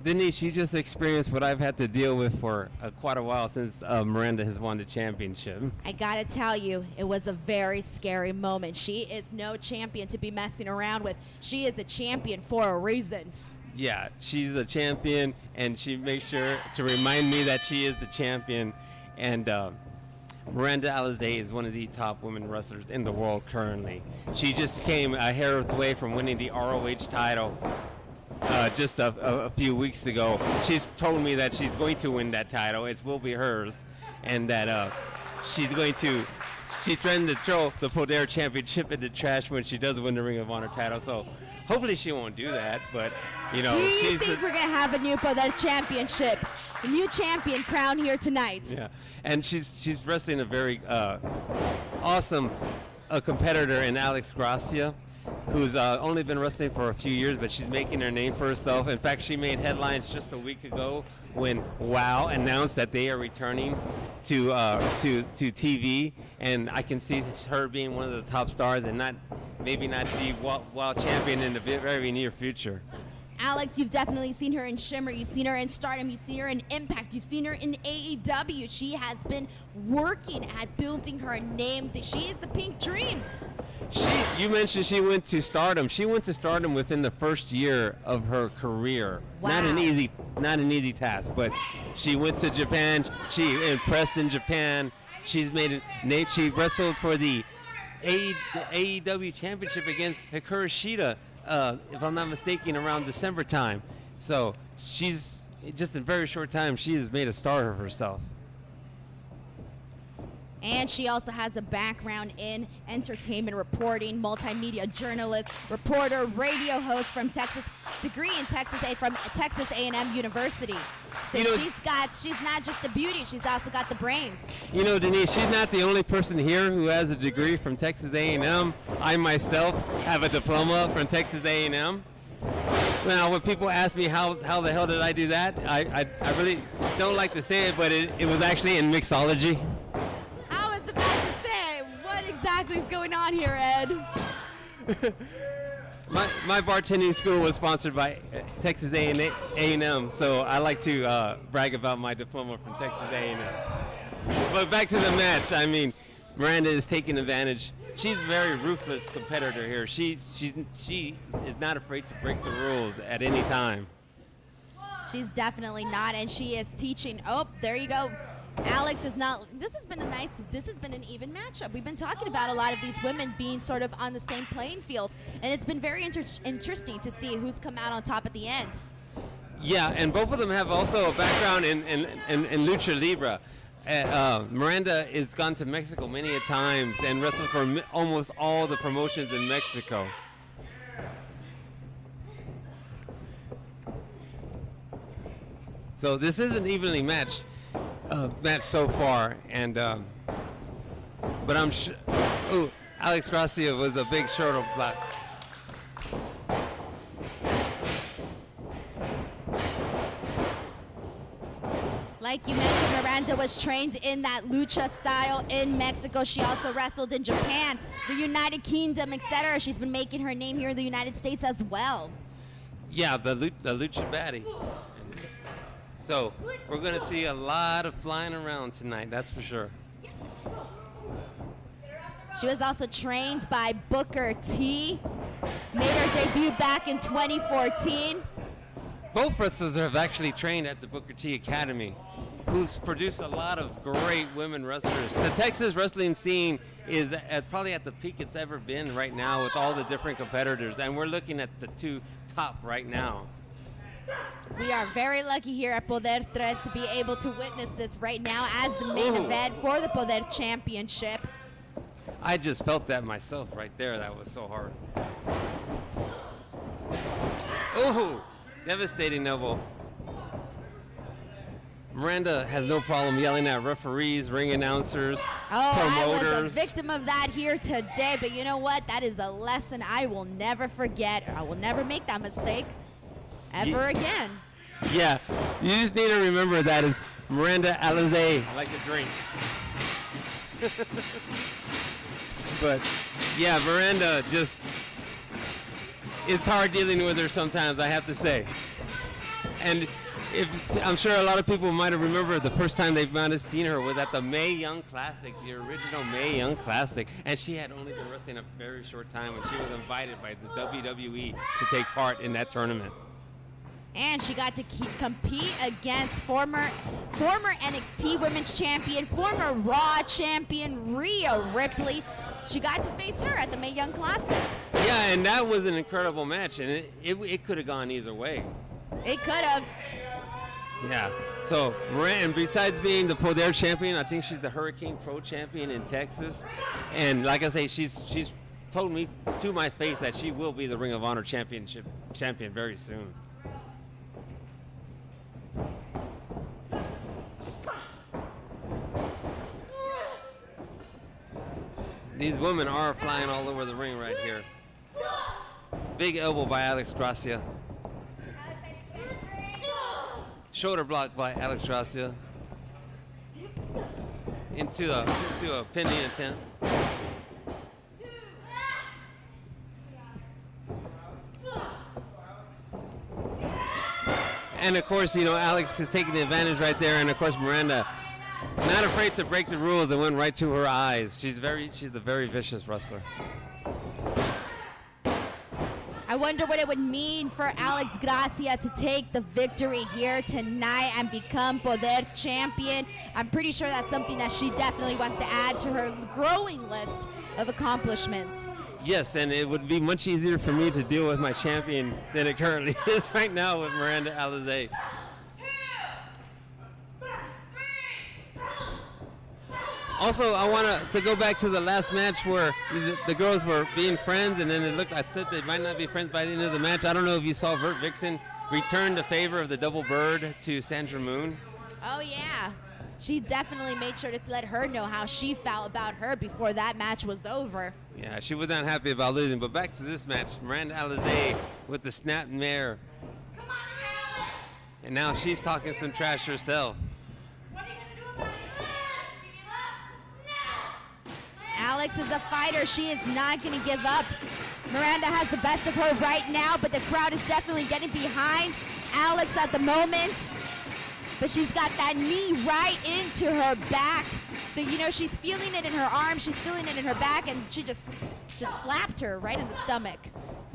Denise, you just experienced what I've had to deal with for quite a while since Miranda has won the championship. I gotta tell you, it was a very scary moment. She is no champion to be messing around with. She is a champion for a reason. Yeah, she's a champion, and she makes sure to remind me that she is the champion. And Miranda Alize is one of the top women wrestlers in the world currently. She just came a hair away from winning the ROH title just a few weeks ago. She's told me that she's going to win that title. It will be hers, and that she threatened to throw the PODER championship in the trash when she does win the Ring of Honor title. So hopefully she won't do that. But you know, do you think we're gonna have a new PODER championship, a new champion crown here tonight? Yeah, and she's wrestling a very awesome competitor in Gracia, who's only been wrestling for a few years, but she's making her name for herself. In fact, she made headlines just a week ago when WOW announced that they are returning to TV, and I can see her being one of the top stars, and maybe not the WOW champion in the very near future. Alex, you've definitely seen her in Shimmer, you've seen her in Stardom, you've seen her in Impact, you've seen her in AEW. She has been working at building her name. She is the Pink Dream. You mentioned she went to Stardom. She went to Stardom within the first year of her career. Wow. Not an easy task, but she went to Japan. She impressed in Japan. She's made a name. She wrestled for the AEW Championship against Hikaru Shida, if I'm not mistaken, around December time. So she's just in a very short time, she has made a star of herself. And she also has a background in entertainment reporting, multimedia journalist, reporter, radio host from Texas, degree in from Texas A&M University. So she's not just a beauty, she's also got the brains. You know, Denise, she's not the only person here who has a degree from Texas A&M. I myself have a diploma from Texas A&M. Now, when people ask me how the hell did I do that, I really don't like to say it, but it was actually in mixology. What exactly is going on here, Ed? my bartending school was sponsored by Texas A&M, so I like to brag about my diploma from Texas A&M. But back to the match. I mean, Miranda is taking advantage. She's a very ruthless competitor here. She is not afraid to break the rules at any time. She's definitely not, and she is teaching. Oh, there you go. Alex is not. This has been an even matchup. We've been talking about a lot of these women being sort of on the same playing field, and it's been very interesting to see who's come out on top at the end. Yeah, and both of them have also a background in Lucha Libre. Miranda has gone to Mexico many a times and wrestled for almost all the promotions in Mexico. So this is an evenly match so far, and but I'm sure. Ooh, Alex Gracia was a big short of black. Like you mentioned, Miranda was trained in that lucha style in Mexico. She also wrestled in Japan, the United Kingdom, etc. She's been making her name here in the United States as well. Yeah, the lucha baddie. So we're going to see a lot of flying around tonight, that's for sure. She was also trained by Booker T. Made her debut back in 2014. Both wrestlers have actually trained at the Booker T Academy, who's produced a lot of great women wrestlers. The Texas wrestling scene is probably at the peak it's ever been right now with all the different competitors, and we're looking at the two top right now. We are very lucky here at PODER TRES to be able to witness this right now as the main event for the PODER Championship. I just felt that myself right there. That was so hard. Ooh, devastating elbow. Miranda has no problem yelling at referees, ring announcers, promoters. I was a victim of that here today, but you know what? That is a lesson I will never forget. I will never make that mistake ever again. Yeah, you just need to remember that it's Miranda Alize, like a drink. But yeah, Miranda it's hard dealing with her sometimes, I have to say. And I'm sure a lot of people might have remembered the first time they might have seen her was at the Mae Young Classic, the original Mae Young Classic. And she had only been wrestling a very short time when she was invited by the WWE to take part in that tournament. And she got to compete against former NXT Women's Champion, former Raw Champion Rhea Ripley. She got to face her at the Mae Young Classic. Yeah, and that was an incredible match, and it could have gone either way. It could have. Yeah. So, and besides being the PODER champion, I think she's the Hurricane Pro champion in Texas. And like I say, she's told me to my face that she will be the Ring of Honor champion very soon. These women are flying all over the ring right here. Big elbow by Alex Gracia. Shoulder block by Alex Gracia. Into a pinning attempt. And of course, Alex is taking the advantage right there, and of course Miranda, not afraid to break the rules, and went right to her eyes. She's a very vicious wrestler. I wonder what it would mean for Alex Gracia to take the victory here tonight and become PODER champion. I'm pretty sure that's something that she definitely wants to add to her growing list of accomplishments. Yes, and it would be much easier for me to deal with my champion than it currently is right now with Miranda Alize. Also, I want to go back to the last match where the girls were being friends, and then I said they might not be friends by the end of the match. I don't know if you saw Vert Vixen return the favor of the double bird to Sandra Moon. Oh, yeah. She definitely made sure to let her know how she felt about her before that match was over. Yeah, she was not happy about losing. But back to this match, Miranda Alize with the snap mare. And now she's talking some trash herself. Alex is a fighter. She is not going to give up. Miranda has the best of her right now, but the crowd is definitely getting behind Alex at the moment. But she's got that knee right into her back. So, she's feeling it in her arm, she's feeling it in her back, and she just slapped her right in the stomach.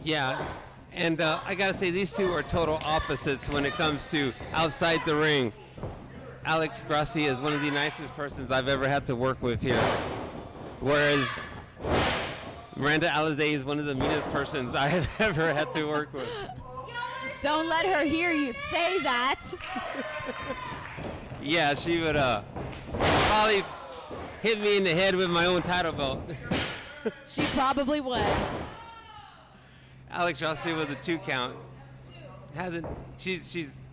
Yeah, and I got to say, these two are total opposites when it comes to outside the ring. Alex Gracia is one of the nicest persons I've ever had to work with here. Whereas Miranda Alize is one of the meanest persons I have ever had to work with. Don't let her hear you say that. Yeah, she would probably hit me in the head with my own title belt. She probably would. Alex Gracia with a 2 count. She's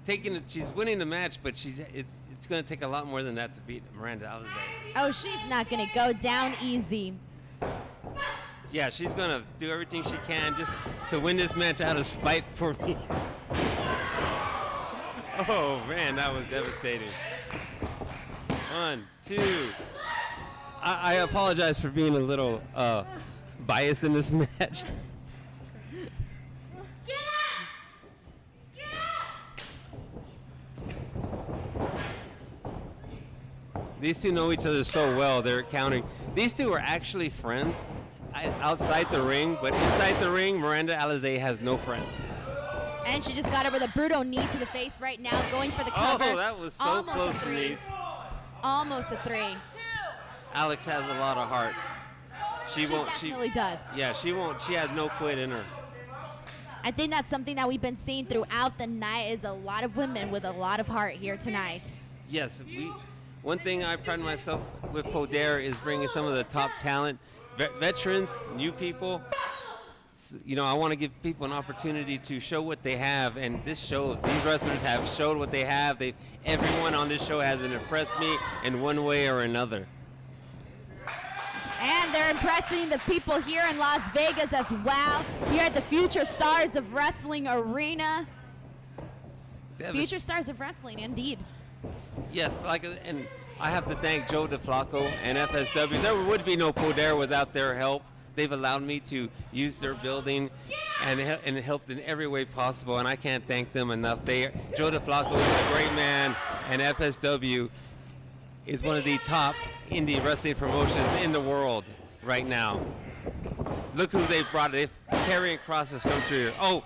winning the match, but it's going to take a lot more than that to beat Miranda Alize. Oh, she's not going to go down easy. Yeah, she's going to do everything she can just to win this match out of spite for me. Oh, man, that was devastating. 1, 2. I apologize for being a little biased in this match. These two know each other so well, they're counting. These two are actually friends outside the ring, but inside the ring, Miranda Alize has no friends. And she just got her with a brutal knee to the face right now, going for the cover. Oh, that was so close to these. Almost a 3. Alex has a lot of heart. She definitely does. Yeah, she won't. She has no quit in her. I think that's something that we've been seeing throughout the night is a lot of women with a lot of heart here tonight. Yes, one thing I pride myself with PODER is bringing some of the top talent, veterans, new people. I want to give people an opportunity to show what they have, and these wrestlers have showed what they have. Everyone on this show has impressed me in one way or another. And they're impressing the people here in Las Vegas as well, here at the Future Stars of Wrestling Arena. Future Stars of Wrestling, indeed. Yes, and I have to thank Joe DeFlacco and FSW. There would be no PODER without their help, they've allowed me to use their building and helped in every way possible, and I can't thank them enough. Joe DeFlacco is a great man, and FSW is one of the top indie wrestling promotions in the world right now. Look who they brought. They're carrying across this country. Oh,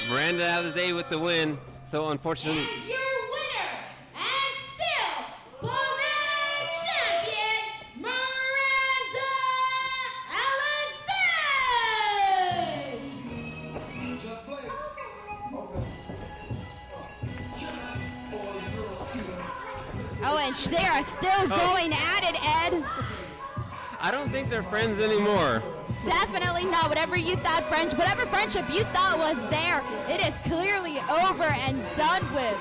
Miranda Alize with the win. So unfortunately, And your winner and still woman champion, Miranda Alize. Just play. Oh, and they are still going at it, Ed. I don't think they're friends anymore. Definitely not. Whatever friendship you thought was there, it is clearly over and done with.